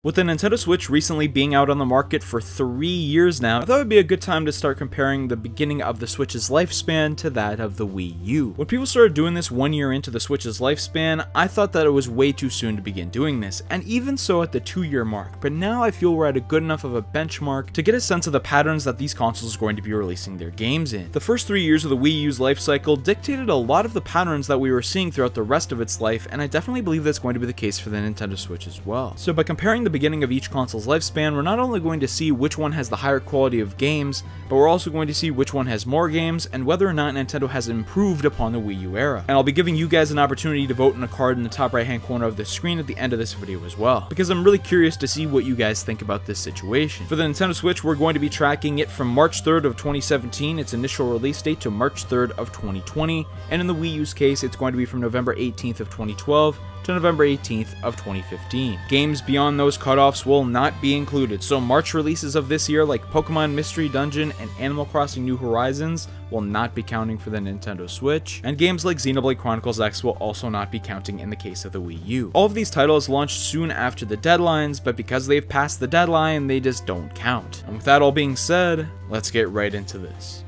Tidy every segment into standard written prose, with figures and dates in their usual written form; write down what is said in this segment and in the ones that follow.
With the Nintendo Switch recently being out on the market for 3 years now, I thought it would be a good time to start comparing the beginning of the Switch's lifespan to that of the Wii U. When people started doing this 1 year into the Switch's lifespan, I thought that it was way too soon to begin doing this, and even so at the 2-year mark, but now I feel we're at a good enough of a benchmark to get a sense of the patterns that these consoles are going to be releasing their games in. The first 3 years of the Wii U's life cycle dictated a lot of the patterns that we were seeing throughout the rest of its life, and I definitely believe that's going to be the case for the Nintendo Switch as well. So by comparing the beginning of each console's lifespan, we're not only going to see which one has the higher quality of games, but we're also going to see which one has more games and whether or not Nintendo has improved upon the Wii U era. And I'll be giving you guys an opportunity to vote in a card in the top right hand corner of the screen at the end of this video as well, because I'm really curious to see what you guys think about this situation. For the Nintendo Switch, we're going to be tracking it from March 3rd of 2017, its initial release date, to March 3rd of 2020, and in the Wii U's case, it's going to be from November 18th of 2012 to November 18th of 2015. Games beyond those cutoffs will not be included, so March releases of this year like Pokemon Mystery Dungeon and Animal Crossing New Horizons will not be counting for the Nintendo Switch, and games like Xenoblade Chronicles X will also not be counting in the case of the Wii U. All of these titles launched soon after the deadlines, but because they've passed the deadline, they just don't count. And with that all being said, let's get right into this.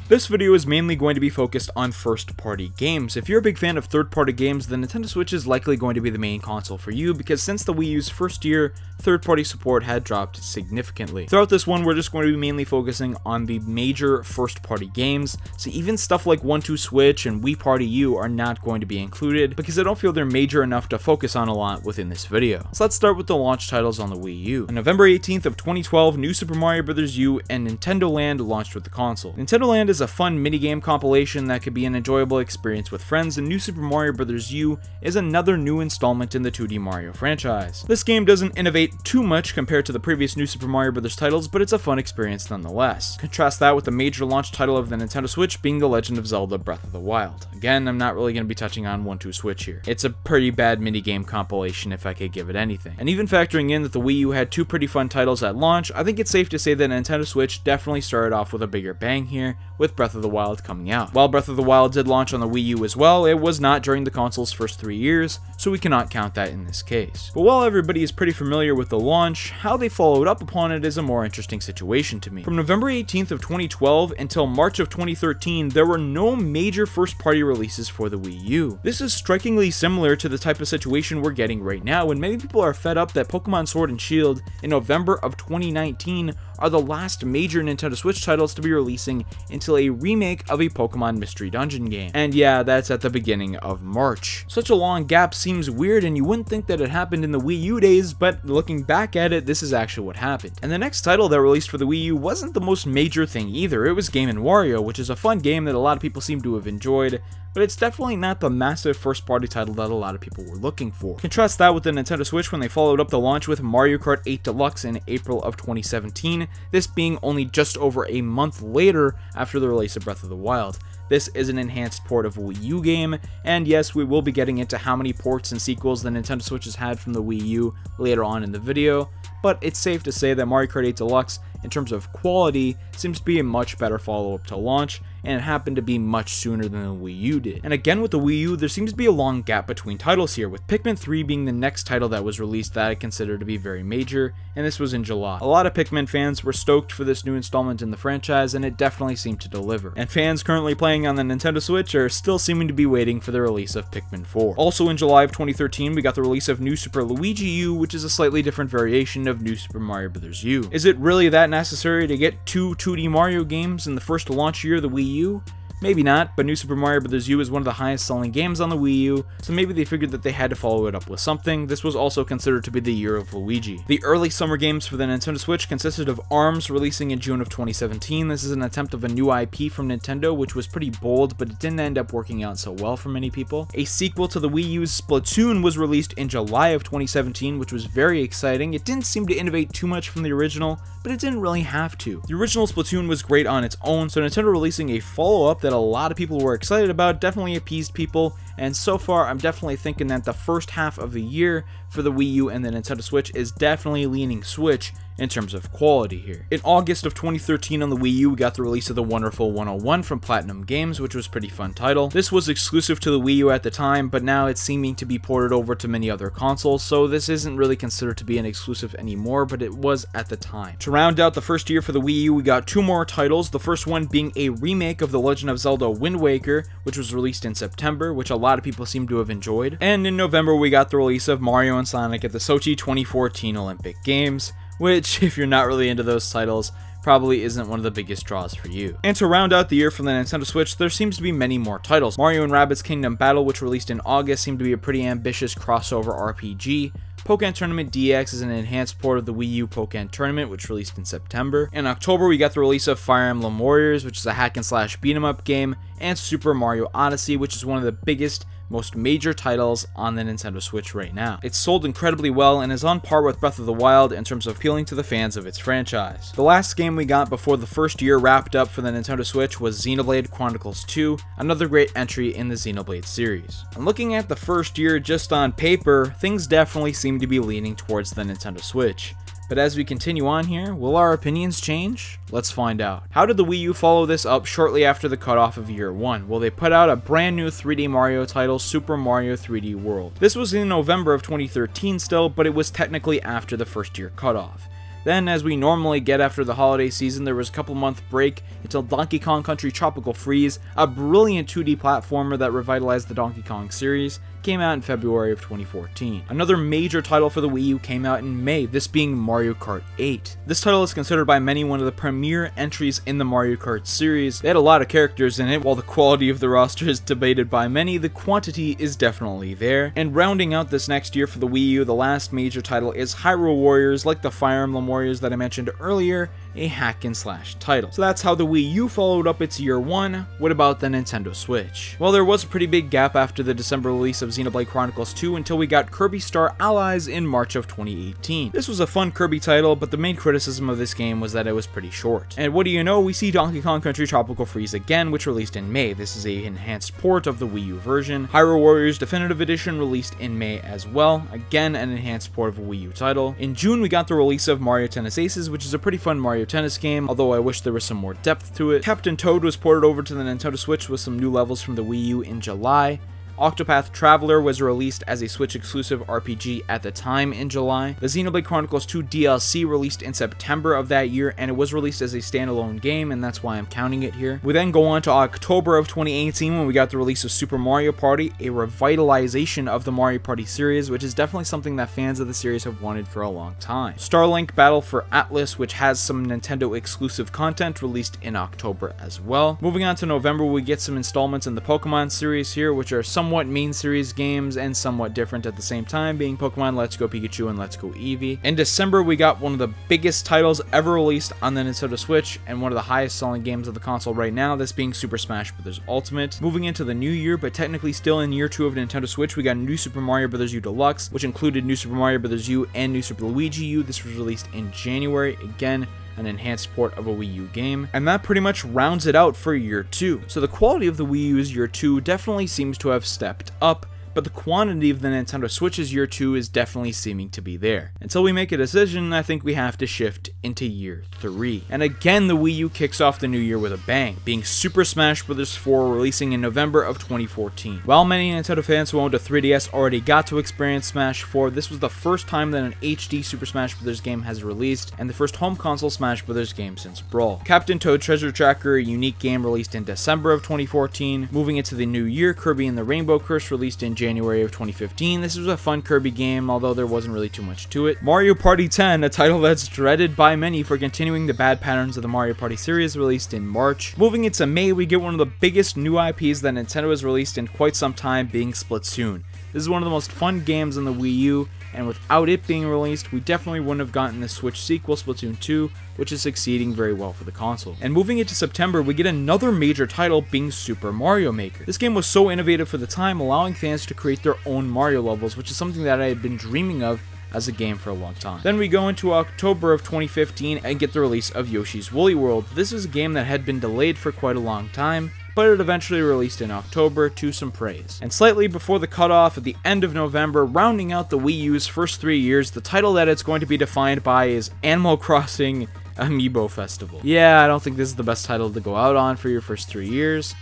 This video is mainly going to be focused on first-party games. If you're a big fan of third-party games, the Nintendo Switch is likely going to be the main console for you, because since the Wii U's first year, third-party support had dropped significantly. Throughout this one, we're just going to be mainly focusing on the major first-party games, so even stuff like 1-2-Switch and Wii Party U are not going to be included, because I don't feel they're major enough to focus on a lot within this video. So let's start with the launch titles on the Wii U. On November 18th of 2012, New Super Mario Bros. U and Nintendo Land launched with the console. Nintendo Land is a fun minigame compilation that could be an enjoyable experience with friends, and New Super Mario Bros. U is another new installment in the 2D Mario franchise. This game doesn't innovate too much compared to the previous New Super Mario Bros. Titles, but it's a fun experience nonetheless. Contrast that with the major launch title of the Nintendo Switch being The Legend of Zelda Breath of the Wild. Again, I'm not really going to be touching on 1-2-Switch here. It's a pretty bad minigame compilation if I could give it anything. And even factoring in that the Wii U had two pretty fun titles at launch, I think it's safe to say that Nintendo Switch definitely started off with a bigger bang here, with Breath of the Wild coming out. While Breath of the Wild did launch on the Wii U as well, it was not during the console's first 3 years, so we cannot count that in this case. But while everybody is pretty familiar with the launch, how they followed up upon it is a more interesting situation to me. From November 18th of 2012 until March of 2013, there were no major first-party releases for the Wii U. This is strikingly similar to the type of situation we're getting right now, when many people are fed up that Pokemon Sword and Shield in November of 2019 are the last major Nintendo Switch titles to be releasing until a remake of a Pokemon Mystery Dungeon game. And yeah, that's at the beginning of March. Such a long gap seems weird, and you wouldn't think that it happened in the Wii U days, but looking back at it, this is actually what happened. And the next title that released for the Wii U wasn't the most major thing either. It was Game & Wario, which is a fun game that a lot of people seem to have enjoyed, but it's definitely not the massive first-party title that a lot of people were looking for. Contrast that with the Nintendo Switch when they followed up the launch with Mario Kart 8 Deluxe in April of 2017, this being only just over a month later after the release of Breath of the Wild. This is an enhanced port of a Wii U game, and yes, we will be getting into how many ports and sequels the Nintendo Switch has had from the Wii U later on in the video, but it's safe to say that Mario Kart 8 Deluxe, in terms of quality, seems to be a much better follow-up to launch, and it happened to be much sooner than the Wii U did. And again with the Wii U, there seems to be a long gap between titles here, with Pikmin 3 being the next title that was released that I consider to be very major, and this was in July. A lot of Pikmin fans were stoked for this new installment in the franchise, and it definitely seemed to deliver. And fans currently playing on the Nintendo Switch are still seeming to be waiting for the release of Pikmin 4. Also in July of 2013, we got the release of New Super Luigi U, which is a slightly different variation of New Super Mario Bros. U. Is it really that necessary to get two 2D Mario games in the first launch year of the Wii U? Maybe not, but New Super Mario Bros. U is one of the highest selling games on the Wii U, so maybe they figured that they had to follow it up with something. This was also considered to be the year of Luigi. The early summer games for the Nintendo Switch consisted of ARMS releasing in June of 2017. This is an attempt of a new IP from Nintendo, which was pretty bold, but it didn't end up working out so well for many people. A sequel to the Wii U's Splatoon was released in July of 2017, which was very exciting. It didn't seem to innovate too much from the original, but it didn't really have to. The original Splatoon was great on its own, so Nintendo releasing a follow-up that a lot of people were excited about definitely appeased people, and so far I'm definitely thinking that the first half of the year for the Wii U and the Nintendo Switch is definitely leaning Switch in terms of quality here. In August of 2013 on the Wii U, we got the release of the Wonderful 101 from Platinum Games, which was a pretty fun title. This was exclusive to the Wii U at the time, but now it's seeming to be ported over to many other consoles, so this isn't really considered to be an exclusive anymore, but it was at the time. To round out the first year for the Wii U, we got two more titles, the first one being a remake of The Legend of Zelda Wind Waker, which was released in September, which a lot of people seem to have enjoyed. And in November, we got the release of Mario and Sonic at the Sochi 2014 Olympic Games, which, if you're not really into those titles, probably isn't one of the biggest draws for you. And to round out the year for the Nintendo Switch, there seems to be many more titles. Mario & Rabbids Kingdom Battle, which released in August, seemed to be a pretty ambitious crossover RPG. Pokken Tournament DX is an enhanced port of the Wii U Pokken Tournament, which released in September. In October, we got the release of Fire Emblem Warriors, which is a hack-and-slash beat-em-up game, and Super Mario Odyssey, which is one of the biggest, most major titles on the Nintendo Switch right now. It's sold incredibly well and is on par with Breath of the Wild in terms of appealing to the fans of its franchise. The last game we got before the first year wrapped up for the Nintendo Switch was Xenoblade Chronicles 2, another great entry in the Xenoblade series. And looking at the first year just on paper, things definitely seem to be leaning towards the Nintendo Switch. But as we continue on here, will our opinions change? Let's find out. How did the Wii U follow this up shortly after the cutoff of year 1? Well, they put out a brand new 3D Mario title, Super Mario 3D World. This was in November of 2013 still, but it was technically after the first year cutoff. Then, as we normally get after the holiday season, there was a couple month break until Donkey Kong Country Tropical Freeze, a brilliant 2D platformer that revitalized the Donkey Kong series, came out in February of 2014. Another major title for the Wii U came out in May, this being Mario Kart 8. This title is considered by many one of the premier entries in the Mario Kart series. They had a lot of characters in it. While the quality of the roster is debated by many, the quantity is definitely there. And rounding out this next year for the Wii U, the last major title is Hyrule Warriors, like the Fire Emblem Warriors that I mentioned earlier, a hack-and-slash title. So that's how the Wii U followed up its year 1. What about the Nintendo Switch? Well, there was a pretty big gap after the December release of Xenoblade Chronicles 2 until we got Kirby Star Allies in March of 2018. This was a fun Kirby title, but the main criticism of this game was that it was pretty short. And what do you know, we see Donkey Kong Country Tropical Freeze again, which released in May. This is an enhanced port of the Wii U version. Hyrule Warriors Definitive Edition released in May as well, again an enhanced port of a Wii U title. In June, we got the release of Mario Tennis Aces, which is a pretty fun Mario Tennis game, although I wish there was some more depth to it. Captain Toad was ported over to the Nintendo Switch with some new levels from the Wii U in July. Octopath Traveler was released as a Switch exclusive RPG at the time in July. The Xenoblade Chronicles 2 DLC released in September of that year, and it was released as a standalone game, and that's why I'm counting it here. We then go on to October of 2018 when we got the release of Super Mario Party, a revitalization of the Mario Party series, which is definitely something that fans of the series have wanted for a long time. Starlink Battle for Atlas, which has some Nintendo exclusive content, released in October as well. Moving on to November, we get some installments in the Pokemon series here, which are somewhat main series games and somewhat different at the same time, being Pokemon Let's Go Pikachu and Let's Go Eevee. In December, we got one of the biggest titles ever released on the Nintendo Switch and one of the highest selling games of the console right now, this being Super Smash Bros. Ultimate. Moving into the new year, but technically still in year 2 of Nintendo Switch, we got New Super Mario Bros. U Deluxe, which included New Super Mario Bros. U and New Super Luigi U. This was released in January, again an enhanced port of a Wii U game, and that pretty much rounds it out for year 2. So the quality of the Wii U's year 2 definitely seems to have stepped up, but the quantity of the Nintendo Switch's year 2 is definitely seeming to be there. Until we make a decision, I think we have to shift into year 3. And again, the Wii U kicks off the new year with a bang, being Super Smash Bros. 4 releasing in November of 2014. While many Nintendo fans who owned a 3DS already got to experience Smash 4, this was the first time that an HD Super Smash Bros. Game has released, and the first home console Smash Bros. Game since Brawl. Captain Toad Treasure Tracker, a unique game released in December of 2014. Moving into the new year, Kirby and the Rainbow Curse released in January of 2015. This was a fun Kirby game, although there wasn't really too much to it. Mario Party 10, a title that's dreaded by many for continuing the bad patterns of the Mario Party series, released in March. Moving into May, we get one of the biggest new IPs that Nintendo has released in quite some time, being Splatoon. This is one of the most fun games on the Wii U, and without it being released, we definitely wouldn't have gotten the Switch sequel, Splatoon 2, which is succeeding very well for the console. And moving into September, we get another major title, being Super Mario Maker. This game was so innovative for the time, allowing fans to create their own Mario levels, which is something that I had been dreaming of as a game for a long time. Then we go into October of 2015 and get the release of Yoshi's Woolly World. This is a game that had been delayed for quite a long time, but it eventually released in October to some praise. And slightly before the cutoff at the end of November, rounding out the Wii U's first 3 years, the title that it's going to be defined by is Animal Crossing Amiibo Festival. Yeah, I don't think this is the best title to go out on for your first 3 years.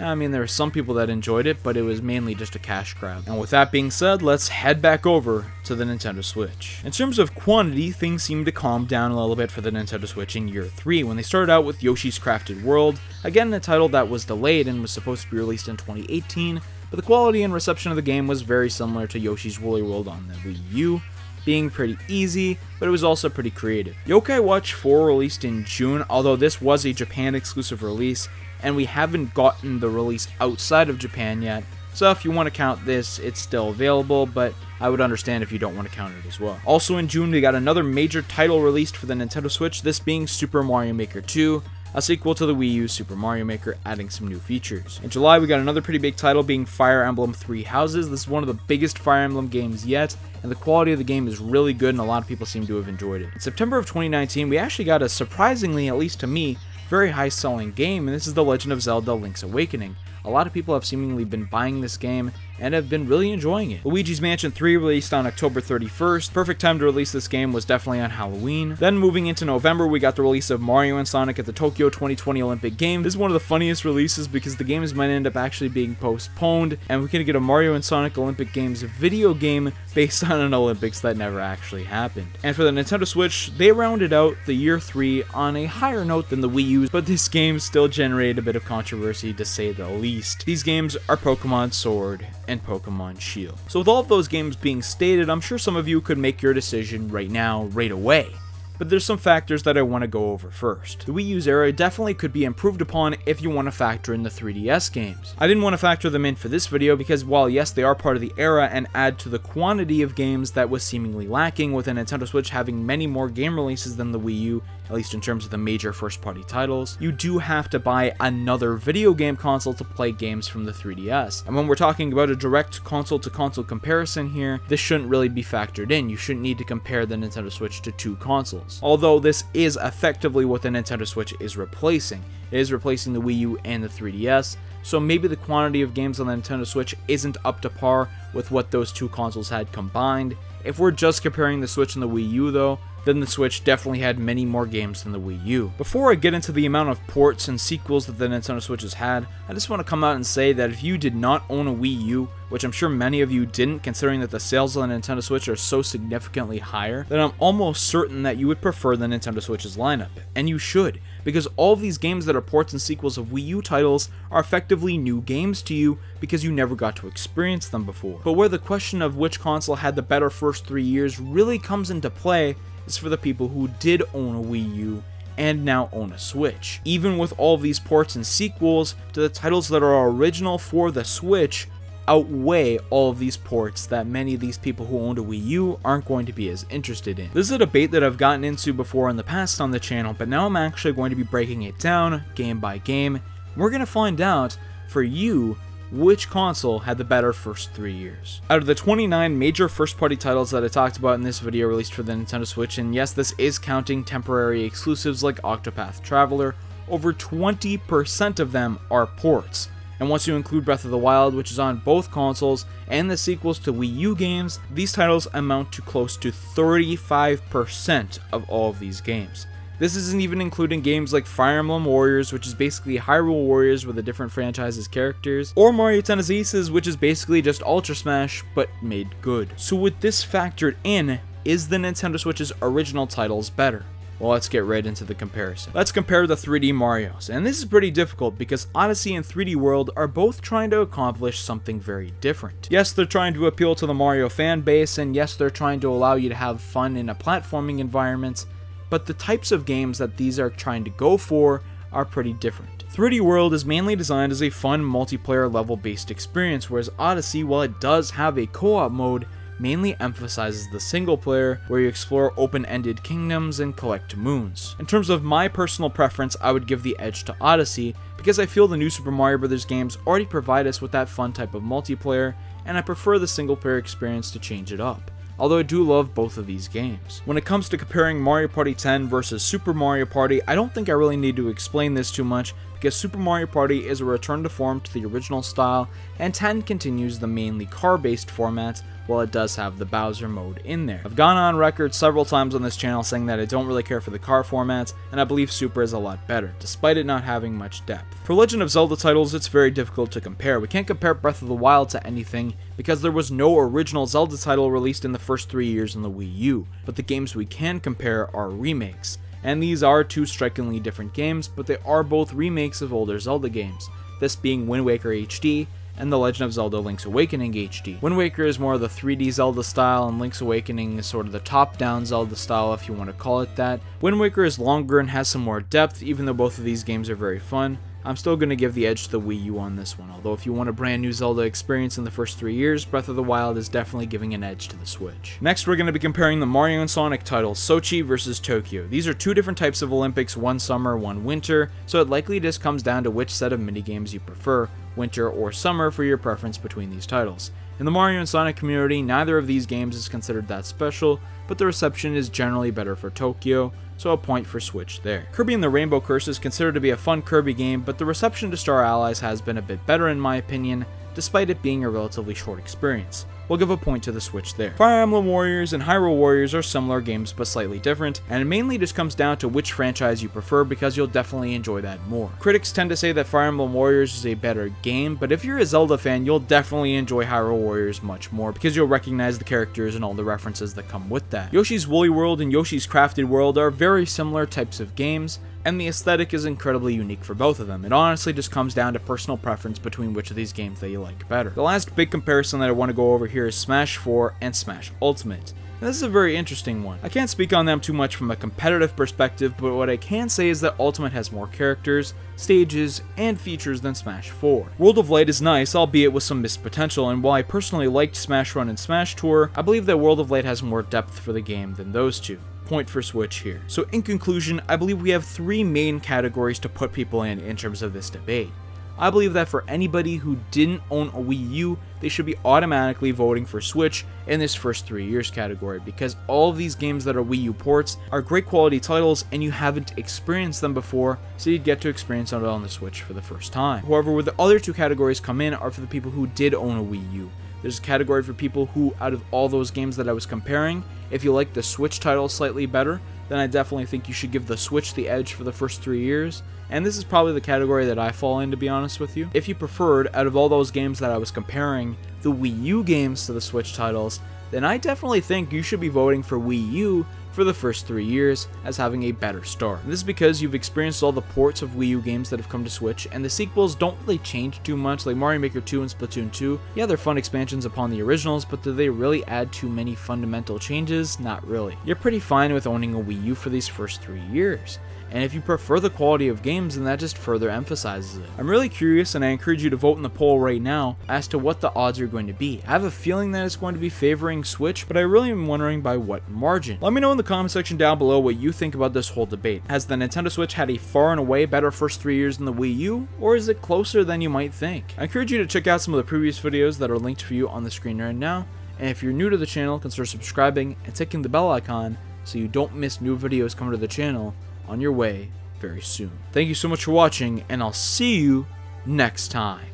I mean, there were some people that enjoyed it, but it was mainly just a cash grab. And with that being said, let's head back over to the Nintendo Switch. In terms of quantity, things seemed to calm down a little bit for the Nintendo Switch in year 3, when they started out with Yoshi's Crafted World, again a title that was delayed and was supposed to be released in 2018, but the quality and reception of the game was very similar to Yoshi's Woolly World on the Wii U, being pretty easy, but it was also pretty creative. Yokai Watch 4 released in June, although this was a Japan exclusive release, and we haven't gotten the release outside of Japan yet, so if you want to count this, it's still available, but I would understand if you don't want to count it as well. Also in June, we got another major title released for the Nintendo Switch, this being Super Mario Maker 2, a sequel to the Wii U's Super Mario Maker, adding some new features. In July, we got another pretty big title being Fire Emblem Three Houses. This is one of the biggest Fire Emblem games yet, and the quality of the game is really good, and a lot of people seem to have enjoyed it. In September of 2019, we actually got a surprisingly, at least to me, very high selling game, and this is The Legend of Zelda Link's Awakening. A lot of people have seemingly been buying this game and have been really enjoying it. Luigi's Mansion 3 released on October 31st. Perfect time to release this game was definitely on Halloween. Then moving into November, we got the release of Mario and Sonic at the Tokyo 2020 Olympic Games. This is one of the funniest releases because the games might end up actually being postponed, and we can get a Mario and Sonic Olympic Games video game based on an Olympics that never actually happened. And for the Nintendo Switch, they rounded out the year 3 on a higher note than the Wii U, but this game still generated a bit of controversy to say the least. These games are Pokemon Sword and Pokemon Shield. So with all of those games being stated, I'm sure some of you could make your decision right now, right away. But there's some factors that I want to go over first. The Wii U's era definitely could be improved upon if you want to factor in the 3DS games. I didn't want to factor them in for this video because while yes, they are part of the era and add to the quantity of games that was seemingly lacking, with a Nintendo Switch having many more game releases than the Wii U, at least in terms of the major first-party titles, you do have to buy another video game console to play games from the 3DS. And when we're talking about a direct console-to-console comparison here, this shouldn't really be factored in. You shouldn't need to compare the Nintendo Switch to two consoles. Although this is effectively what the Nintendo Switch is replacing. It is replacing the Wii U and the 3DS, so maybe the quantity of games on the Nintendo Switch isn't up to par with what those two consoles had combined. If we're just comparing the Switch and the Wii U though, then the Switch definitely had many more games than the Wii U. Before I get into the amount of ports and sequels that the Nintendo Switch has had, I just want to come out and say that if you did not own a Wii U, which I'm sure many of you didn't considering that the sales on the Nintendo Switch are so significantly higher, then I'm almost certain that you would prefer the Nintendo Switch's lineup. And you should, because all of these games that are ports and sequels of Wii U titles are effectively new games to you because you never got to experience them before. But where the question of which console had the better first 3 years really comes into play is for the people who did own a Wii U and now own a Switch. Even with all of these ports and sequels to the titles that are original for the Switch, outweigh all of these ports that many of these people who owned a Wii U aren't going to be as interested in. This is a debate that I've gotten into before in the past on the channel, but now I'm actually going to be breaking it down game by game. We're going to find out, for you, which console had the better first 3 years. Out of the 29 major first-party titles that I talked about in this video released for the Nintendo Switch, and yes, this is counting temporary exclusives like Octopath Traveler, over 20% of them are ports. And once you include Breath of the Wild, which is on both consoles, and the sequels to Wii U games, these titles amount to close to 35% of all of these games. This isn't even including games like Fire Emblem Warriors, which is basically Hyrule Warriors with a different franchise's characters, or Mario Tennis Aces, which is basically just Ultra Smash, but made good. So with this factored in, is the Nintendo Switch's original titles better? Well, let's get right into the comparison. Let's compare the 3D Marios, and this is pretty difficult because Odyssey and 3D World are both trying to accomplish something very different. Yes, they're trying to appeal to the Mario fan base, and yes, they're trying to allow you to have fun in a platforming environment, but the types of games that these are trying to go for are pretty different. 3D World is mainly designed as a fun multiplayer level-based experience, whereas Odyssey, while it does have a co-op mode, mainly emphasizes the single player, where you explore open-ended kingdoms and collect moons. In terms of my personal preference, I would give the edge to Odyssey, because I feel the new Super Mario Bros. Games already provide us with that fun type of multiplayer, and I prefer the single player experience to change it up. Although I do love both of these games. When it comes to comparing Mario Party 10 versus Super Mario Party, I don't think I really need to explain this too much, because Super Mario Party is a return to form to the original style, and 10 continues the mainly car-based format, while it does have the Bowser mode in there. I've gone on record several times on this channel saying that I don't really care for the car formats, and I believe Super is a lot better, despite it not having much depth. For Legend of Zelda titles, it's very difficult to compare. We can't compare Breath of the Wild to anything, because there was no original Zelda title released in the first 3 years on the Wii U, but the games we can compare are remakes. And these are two strikingly different games, but they are both remakes of older Zelda games, this being Wind Waker HD and The Legend of Zelda Link's Awakening HD. Wind Waker is more of the 3D Zelda style, and Link's Awakening is sort of the top-down Zelda style, if you want to call it that. Wind Waker is longer and has some more depth, even though both of these games are very fun. I'm still going to give the edge to the Wii U on this one, although if you want a brand new Zelda experience in the first 3 years, Breath of the Wild is definitely giving an edge to the Switch. Next, we're going to be comparing the Mario and Sonic titles, Sochi versus Tokyo. These are two different types of Olympics, one summer, one winter, so it likely just comes down to which set of minigames you prefer, winter or summer, for your preference between these titles. In the Mario and Sonic community, neither of these games is considered that special, but the reception is generally better for Tokyo, so a point for Switch there. Kirby and the Rainbow Curse is considered to be a fun Kirby game, but the reception to Star Allies has been a bit better in my opinion, despite it being a relatively short experience. We'll give a point to the Switch there. Fire Emblem Warriors and Hyrule Warriors are similar games but slightly different, and it mainly just comes down to which franchise you prefer, because you'll definitely enjoy that more. Critics tend to say that Fire Emblem Warriors is a better game, but if you're a Zelda fan, you'll definitely enjoy Hyrule Warriors much more, because you'll recognize the characters and all the references that come with that. Yoshi's Woolly World and Yoshi's Crafted World are very similar types of games, and the aesthetic is incredibly unique for both of them. It honestly just comes down to personal preference between which of these games that you like better. The last big comparison that I want to go over here is Smash 4 and Smash Ultimate. Now, this is a very interesting one. I can't speak on them too much from a competitive perspective, but what I can say is that Ultimate has more characters, stages, and features than Smash 4. World of Light is nice, albeit with some missed potential, and while I personally liked Smash Run and Smash Tour, I believe that World of Light has more depth for the game than those two. Point for Switch here. So in conclusion, I believe we have three main categories to put people in terms of this debate. I believe that for anybody who didn't own a Wii U, they should be automatically voting for Switch in this first 3 years category, because all of these games that are Wii U ports are great quality titles and you haven't experienced them before, so you'd get to experience it on the Switch for the first time. However, where the other two categories come in are for the people who did own a Wii U. There's a category for people who, out of all those games that I was comparing, if you like the Switch title slightly better, then I definitely think you should give the Switch the edge for the first 3 years. And this is probably the category that I fall in, to be honest with you. If you preferred, out of all those games that I was comparing, the Wii U games to the Switch titles, then I definitely think you should be voting for Wii U for the first 3 years as having a better start. And this is because you've experienced all the ports of Wii U games that have come to Switch, and the sequels don't really change too much, like Mario Maker 2 and Splatoon 2. Yeah, they're fun expansions upon the originals, but do they really add too many fundamental changes? Not really. You're pretty fine with owning a Wii U for these first 3 years. And if you prefer the quality of games, then that just further emphasizes it. I'm really curious, and I encourage you to vote in the poll right now as to what the odds are going to be. I have a feeling that it's going to be favoring Switch, but I really am wondering by what margin. Let me know in the comment section down below what you think about this whole debate. Has the Nintendo Switch had a far and away better first 3 years than the Wii U, or is it closer than you might think? I encourage you to check out some of the previous videos that are linked for you on the screen right now, and if you're new to the channel, consider subscribing and ticking the bell icon so you don't miss new videos coming to the channel on your way very soon. Thank you so much for watching, and I'll see you next time.